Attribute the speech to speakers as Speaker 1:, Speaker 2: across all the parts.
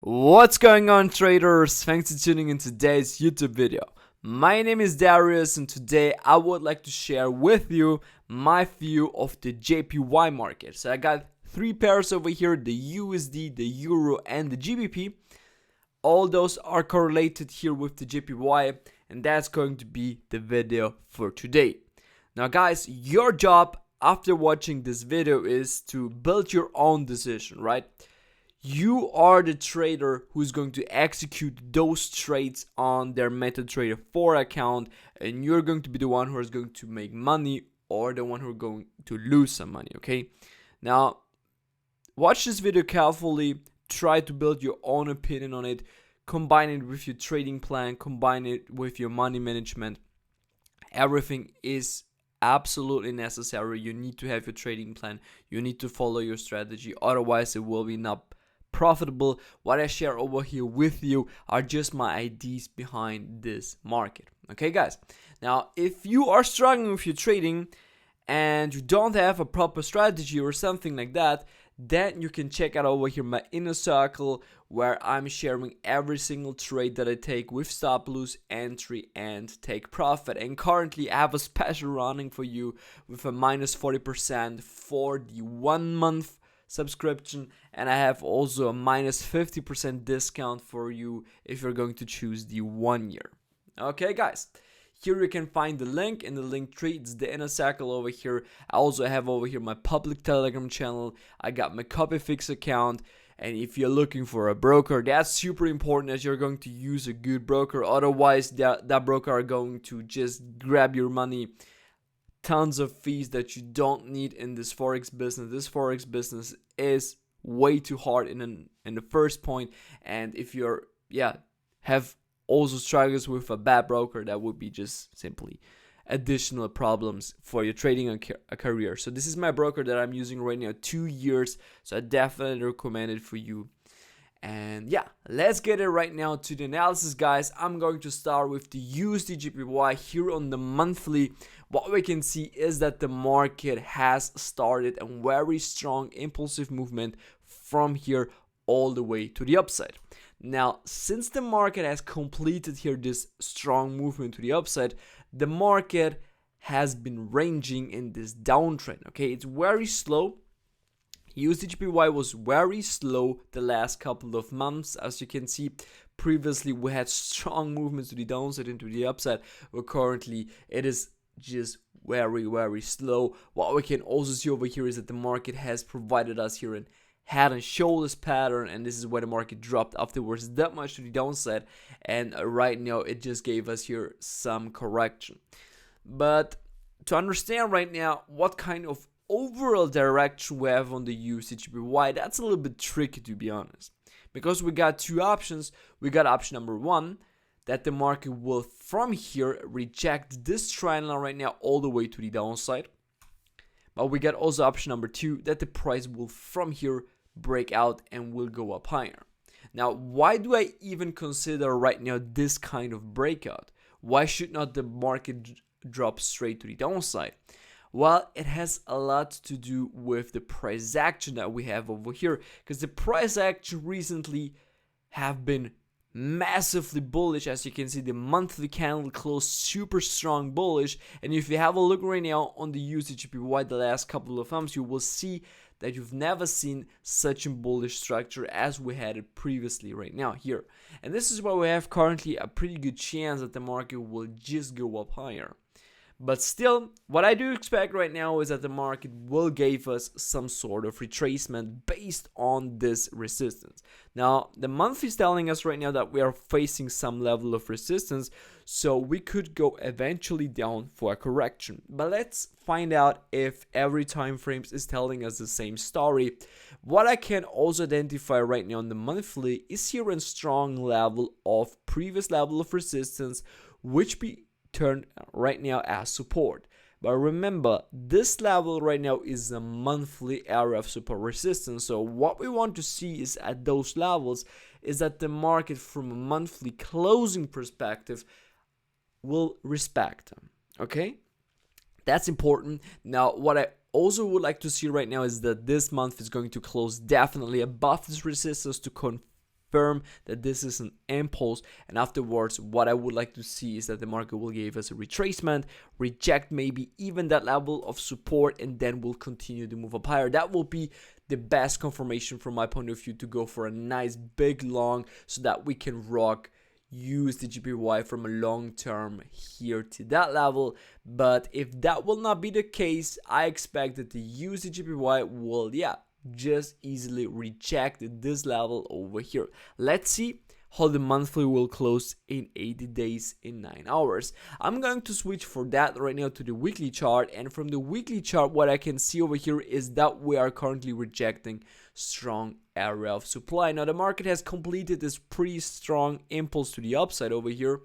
Speaker 1: What's going on, traders? Thanks for tuning in today's YouTube video. My name is Darius, and today I would like to share with you my view of the JPY market. So I got three pairs over here: the USD, the Euro, and the GBP. All those are correlated here with the JPY, and that's going to be the video for today. Now guys, your job after watching this video is to build your own decision, right? You are the trader who's going to execute those trades on their MetaTrader 4 account, and you're going to be the one who is going to make money or the one who is going to lose some money, okay? Now, watch this video carefully, try to build your own opinion on it, combine it with your trading plan, combine it with your money management. Everything is absolutely necessary. You need to have your trading plan, you need to follow your strategy, otherwise it will be not profitable. What I share over here with you are just my ideas behind this market. Okay guys, now if you are struggling with your trading and you don't have a proper strategy or something like that, then you can check out over here my inner circle, where I'm sharing every single trade that I take with stop loss, entry, and take profit. And currently I have a special running for you with a minus 40% for the 1 month subscription, and I have also a minus 50% discount for you if you're going to choose the 1 year. Okay guys, here you can find the link in the link tree. It's the inner circle over here. I also have over here my public Telegram channel. I got my Copyfix account, and if you're looking for a broker, that's super important, as you're going to use a good broker. Otherwise that broker are going to just grab your money. Tons of fees that you don't need in this forex business. This forex business is way too hard in the first point, and if you're have also struggles with a bad broker, that would be just simply additional problems for your trading a career. So this is my broker that I'm using right now, 2 years, so I definitely recommend it for you. And yeah, let's get it right now to the analysis, guys. I'm going to start with the USDJPY here on the monthly. What we can see is that the market has started a very strong impulsive movement from here all the way to the upside. Now, since the market has completed here this strong movement to the upside, the market has been ranging in this downtrend. Okay, it's very slow. USDJPY was very slow the last couple of months. As you can see, previously we had strong movements to the downside and to the upside, but currently it is just very slow. What we can also see over here is that the market has provided us here an head and shoulders pattern, and this is where the market dropped afterwards that much to the downside, and right now it just gave us here some correction. But to understand right now what kind of overall direction we have on the USDJPY, that's a little bit tricky, to be honest, because we got two options. We got option number one, that the market will from here reject this trend line right now all the way to the downside, but we got also option number two, that the price will from here break out and will go up higher. Now, why do I even consider right now this kind of breakout? Why should not the market drop straight to the downside? Well, it has a lot to do with the price action that we have over here, because the price action recently have been massively bullish. As you can see, the monthly candle closed super strong bullish, and if you have a look right now on the USDJPY the last couple of months, you will see that you've never seen such a bullish structure as we had it previously right now here. And this is why we have currently a pretty good chance that the market will just go up higher. But still, what I do expect right now is that the market will give us some sort of retracement based on this resistance. Now, the monthly is telling us right now that we are facing some level of resistance, so we could go eventually down for a correction. But let's find out if every time frames is telling us the same story. What I can also identify right now on the monthly is here a strong level of previous level of resistance, which be turned right now as support. But remember, this level right now is a monthly area of support resistance. So what we want to see is at those levels is that the market from a monthly closing perspective will respect them. Okay, that's important. Now, what I also would like to see right now is that this month is going to close definitely above this resistance to confirm that this is an impulse, and afterwards what I would like to see is that the market will give us a retracement, reject maybe even that level of support, and then we'll continue to move up higher. That will be the best confirmation from my point of view to go for a nice big long so that we can rock USDJPY from a long term here to that level. But if that will not be the case, I expect that the USDJPY will just easily reject this level over here. Let's see how the monthly will close in 80 days in 9 hours. I'm going to switch for that right now to the weekly chart, and from the weekly chart what I can see over here is that we are currently rejecting strong area of supply. Now the market has completed this pretty strong impulse to the upside over here,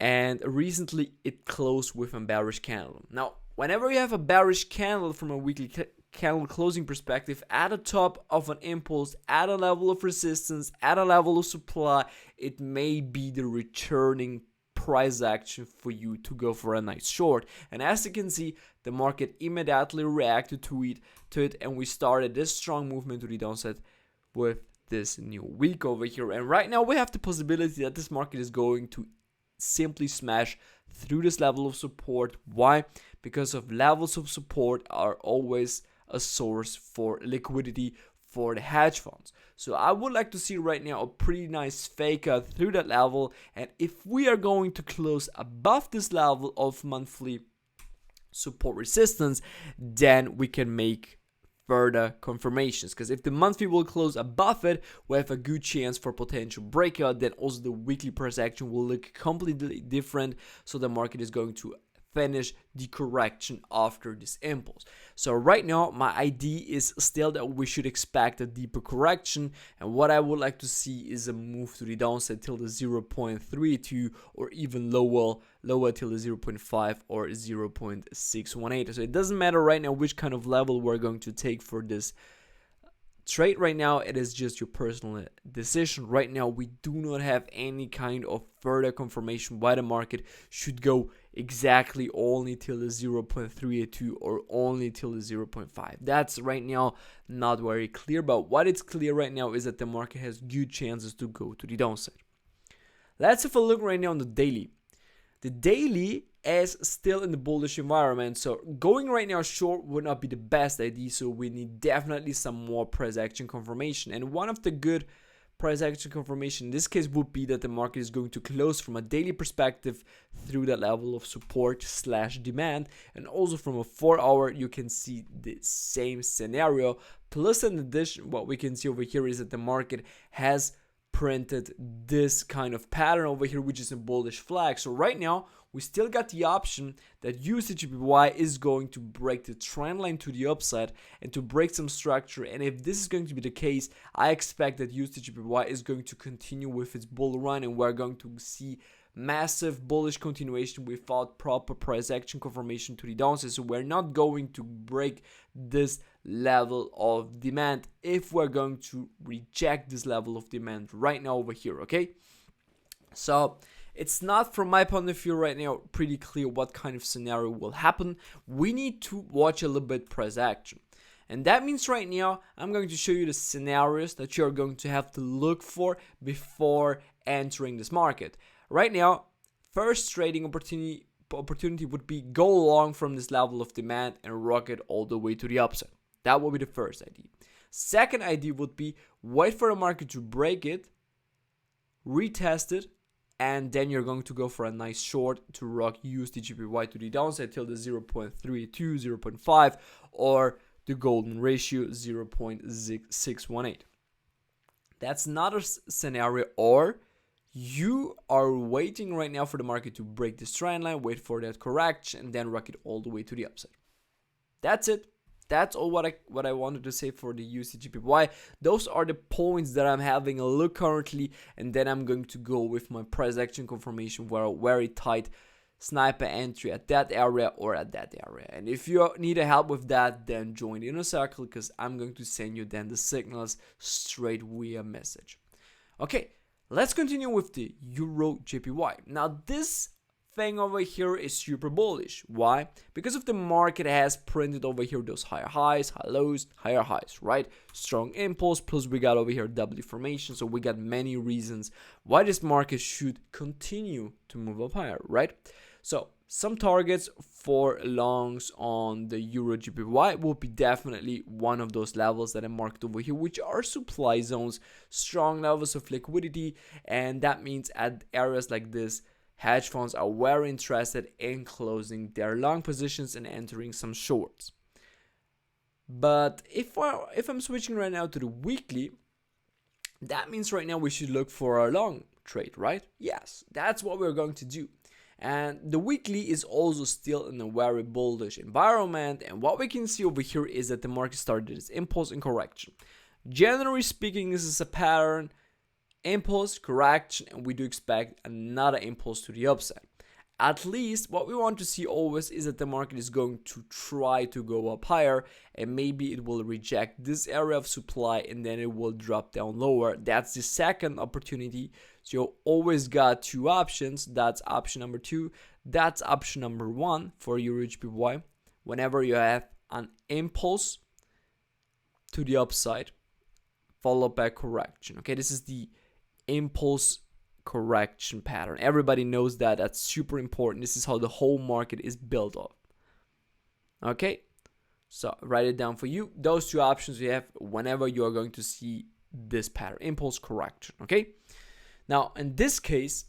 Speaker 1: and recently it closed with a bearish candle. Now whenever you have a bearish candle from a weekly candle closing perspective at the top of an impulse, at a level of resistance, at a level of supply, it may be the returning price action for you to go for a nice short. And as you can see, the market immediately reacted to it, and we started this strong movement to the downside with this new week over here. And right now we have the possibility that this market is going to simply smash through this level of support. Why? Because of levels of support are always a source for liquidity for the hedge funds. So I would like to see right now a pretty nice fake out through that level, and if we are going to close above this level of monthly support resistance, then we can make further confirmations, because if the monthly will close above it, we have a good chance for potential breakout. Then also the weekly price action will look completely different, so the market is going to finish the correction after this impulse. So right now my idea is still that we should expect a deeper correction, and what I would like to see is a move to the downside till the 0.32 or even lower till the 0.5 or 0.618. So it doesn't matter right now which kind of level we're going to take for this trade. Right now it is just your personal decision. Right now we do not have any kind of further confirmation why the market should go exactly only till the 0.382 or only till the 0.5. That's right now not very clear, but what it's clear right now is that the market has good chances to go to the downside. Let's have a look right now on the daily. The daily is still in the bullish environment, so going right now short would not be the best idea, so we need definitely some more price action confirmation. And one of the good price action confirmation in this case would be that the market is going to close from a daily perspective through that level of support slash demand, and also from a 4-hour you can see the same scenario. Plus in addition, what we can see over here is that the market has printed this kind of pattern over here, which is a bullish flag. So right now we still got the option that USDJPY is going to break the trend line to the upside and to break some structure. And if this is going to be the case, I expect that USDJPY is going to continue with its bull run, and we're going to see massive bullish continuation without proper price action confirmation to the downside. So we're not going to break this level of demand if we're going to reject this level of demand right now over here. Okay, so it's not, from my point of view right now, pretty clear what kind of scenario will happen. We need to watch a little bit price action, and that means right now I'm going to show you the scenarios that you're going to have to look for before entering this market. Right now, first trading opportunity would be go long from this level of demand and rock it all the way to the upside. That will be the first idea. Second idea would be wait for the market to break it, retest it, and then you're going to go for a nice short to rock USDJPY to the downside till the 0.32, 0.5, or the golden ratio 0.618. That's another scenario. Or you are waiting right now for the market to break this trend line, wait for that correction, and then rock it all the way to the upside. That's it. That's all what I wanted to say for the USDJPY. Those are the points that I'm having a look currently, and then I'm going to go with my price action confirmation where a very tight sniper entry at that area or at that area. And if you need help with that, then join the inner circle, because I'm going to send you then the signals straight via message. Okay, let's continue with the EURJPY. Now this thing over here is super bullish. Why? Because if the market has printed over here those higher highs, high lows, higher highs, right? Strong impulse, plus we got over here W formation, so we got many reasons why this market should continue to move up higher, right? So some targets for longs on the EURJPY will be definitely one of those levels that I marked over here, which are supply zones, strong levels of liquidity, and that means at areas like this, hedge funds are very interested in closing their long positions and entering some shorts. But if I'm switching right now to the weekly, that means right now we should look for a long trade, right? Yes, that's what we're going to do. And the weekly is also still in a very bullish environment, and what we can see over here is that the market started its impulse and correction. Generally speaking, this is a pattern, impulse, correction, and we do expect another impulse to the upside. At least what we want to see always is that the market is going to try to go up higher, and maybe it will reject this area of supply and then it will drop down lower. That's the second opportunity. So you always got two options. That's option number 2. That's option number 1 for EURJPY. Whenever you have an impulse to the upside followed by correction. Okay, this is the impulse correction pattern. Everybody knows that. That's super important. This is how the whole market is built up. Okay, so write it down for you. Those two options you have whenever you are going to see this pattern, impulse correction. Okay, now in this case,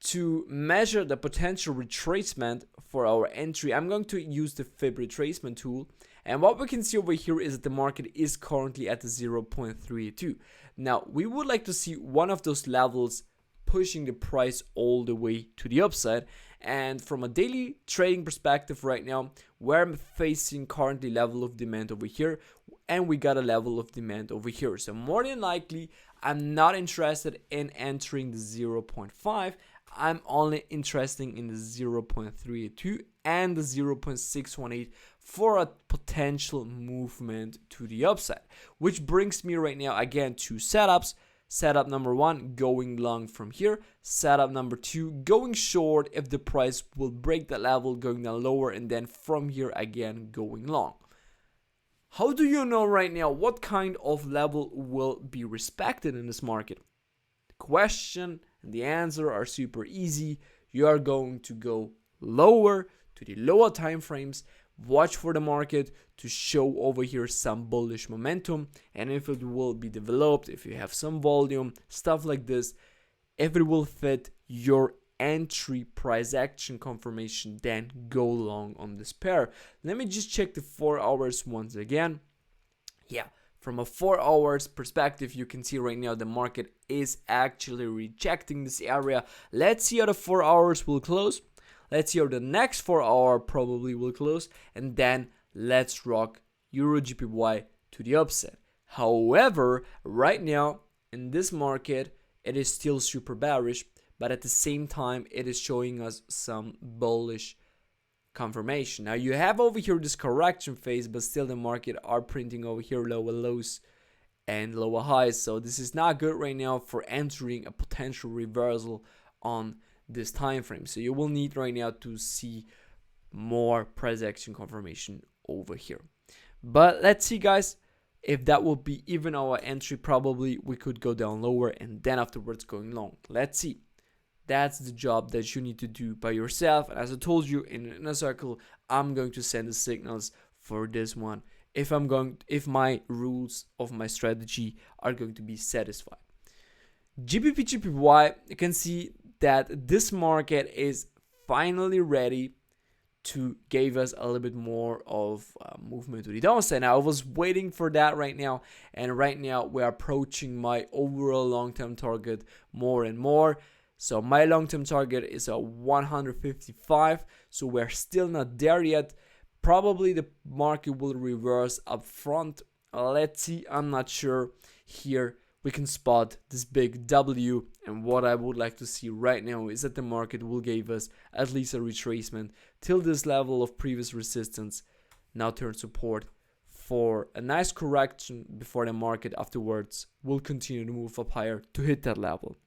Speaker 1: to measure the potential retracement for our entry, I'm going to use the Fib retracement tool, and what we can see over here is that the market is currently at the 0.32. Now we would like to see one of those levels pushing the price all the way to the upside, and from a daily trading perspective right now, we're facing currently level of demand over here, and we got a level of demand over here. So more than likely, I'm not interested in entering the 0.5. I'm only interested in the 0.32 and the 0.618 for a potential movement to the upside, which brings me right now again to setups. Setup number 1, going long from here. Setup number 2, going short if the price will break the level, going down lower, and then from here again going long. How do you know right now what kind of level will be respected in this market? The question and the answer are super easy. You are going to go lower to the lower time frames. Watch for the market to show over here some bullish momentum, and if it will be developed, if you have some volume, stuff like this, if it will fit your entry price action confirmation, then go long on this pair. Let me just check the 4 hours once again. Yeah, from a 4 hours perspective, you can see right now the market is actually rejecting this area. Let's see how the 4 hours will close. Let's see how the next 4 hour probably will close, and then let's rock EURJPY to the upside. However, right now in this market, it is still super bearish, but at the same time, it is showing us some bullish confirmation. Now you have over here this correction phase, but still the market are printing over here lower lows and lower highs. So this is not good right now for entering a potential reversal on this time frame. So you will need right now to see more price action confirmation over here. But let's see, guys, if that will be even our entry. Probably we could go down lower and then afterwards going long. Let's see. That's the job that you need to do by yourself. And as I told you, in a circle, I'm going to send the signals for this one if my rules of my strategy are going to be satisfied. GBPJPY, you can see that this market is finally ready to give us a little bit more of movement to the downside. Now I was waiting for that right now, and right now we're approaching my overall long-term target more and more. So my long-term target is a 155, so we're still not there yet. Probably the market will reverse up front. Let's see, I'm not sure. Here we can spot this big W, and what I would like to see right now is that the market will give us at least a retracement till this level of previous resistance, now turn support, for a nice correction before the market afterwards will continue to move up higher to hit that level.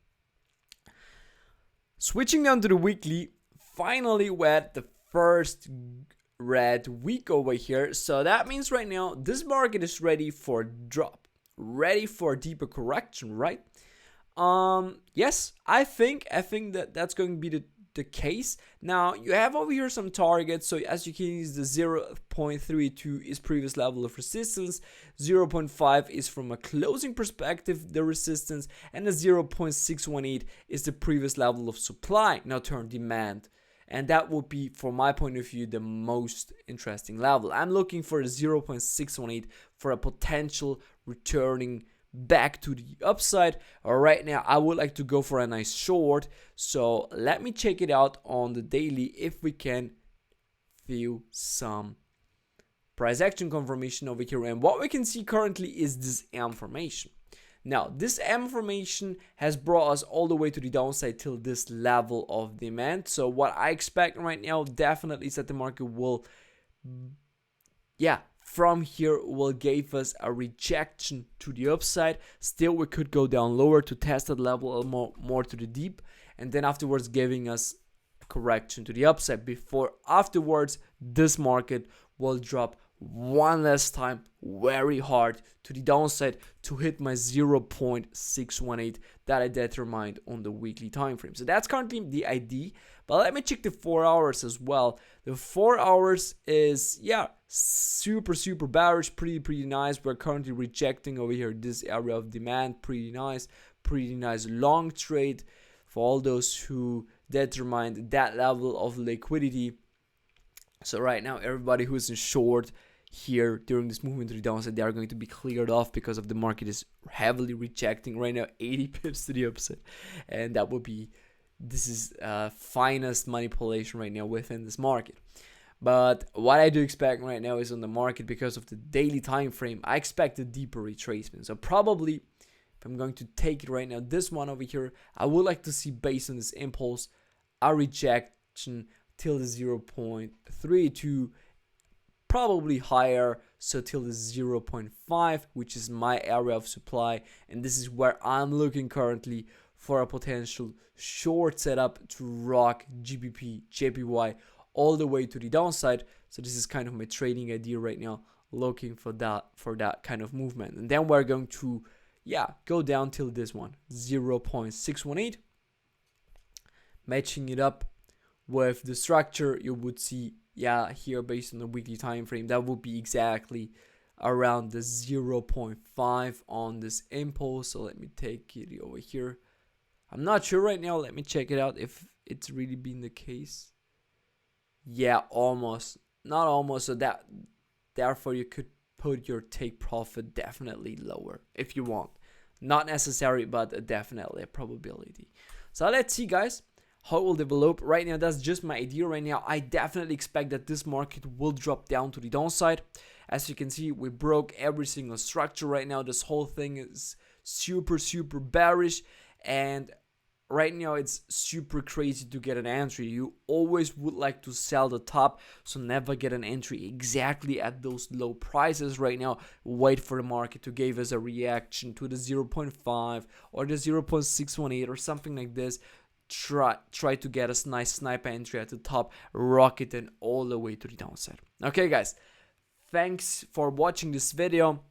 Speaker 1: Switching down to the weekly, finally we're at the first red week over here. So that means right now this market is ready for drop, ready for a deeper correction, right? Yes, I think that that's going to be the case. Now you have over here some targets. So as you can see, the 0.32 is previous level of resistance, 0.5 is from a closing perspective the resistance, and the 0.618 is the previous level of supply, now turn demand. And that would be, from my point of view, the most interesting level. I'm looking for a 0.618 for a potential returning back to the upside. Right now I would like to go for a nice short, so let me check it out on the daily if we can view some price action confirmation over here. And what we can see currently is this M formation. Now this M formation has brought us all the way to the downside till this level of demand. So what I expect right now definitely is that the market will, from here will give us a rejection to the upside. Still we could go down lower to test that level more to the deep, and then afterwards giving us a correction to the upside before afterwards this market will drop one last time very hard to the downside to hit my 0.618 that I determined on the weekly time frame. So that's currently the ID, but let me check the 4 hours as well. The 4 hours is super bearish, pretty nice. We're currently rejecting over here this area of demand, pretty nice long trade for all those who determined that level of liquidity. So right now everybody who's in short here during this movement to the downside, they are going to be cleared off because of the market is heavily rejecting right now 80 pips to the upside, and that would be, this is finest manipulation right now within this market. But what I do expect right now is on the market, because of the daily time frame, I expect a deeper retracement. So probably, if I'm going to take it right now, this one over here, I would like to see, based on this impulse, a rejection till the 0.32, probably higher, so till the 0.5, which is my area of supply, and this is where I'm looking currently for a potential short setup to rock GBPJPY all the way to the downside. So this is kind of my trading idea right now, looking for that kind of movement. And then we're going to go down till this one, 0.618, matching it up with the structure. You would see here, based on the weekly time frame, that would be exactly around the 0.5 on this impulse. So let me take it over here. I'm not sure right now, let me check it out if it's really been the case. Almost, not almost. So that, therefore you could put your take profit definitely lower if you want. Not necessary, but definitely a probability. So let's see, guys, how it will develop. Right now, that's just my idea. Right now, I definitely expect that this market will drop down to the downside. As you can see, we broke every single structure right now. This whole thing is super bearish, and right now it's super crazy to get an entry. You always would like to sell the top, so never get an entry exactly at those low prices right now. Wait for the market to give us a reaction to the 0.5 or the 0.618 or something like this. Try to get a nice sniper entry at the top, rock it and all the way to the downside. Okay, guys, thanks for watching this video.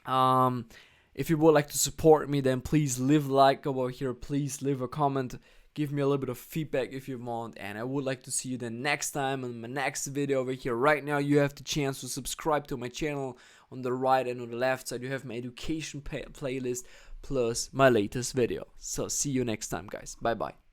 Speaker 1: If you would like to support me, then please leave a like over here, please leave a comment, give me a little bit of feedback if you want, and I would like to see you the next time in my next video over here. Right now you have the chance to subscribe to my channel. On the right and on the left side you have my education playlist plus my latest video. So see you next time, guys. Bye bye.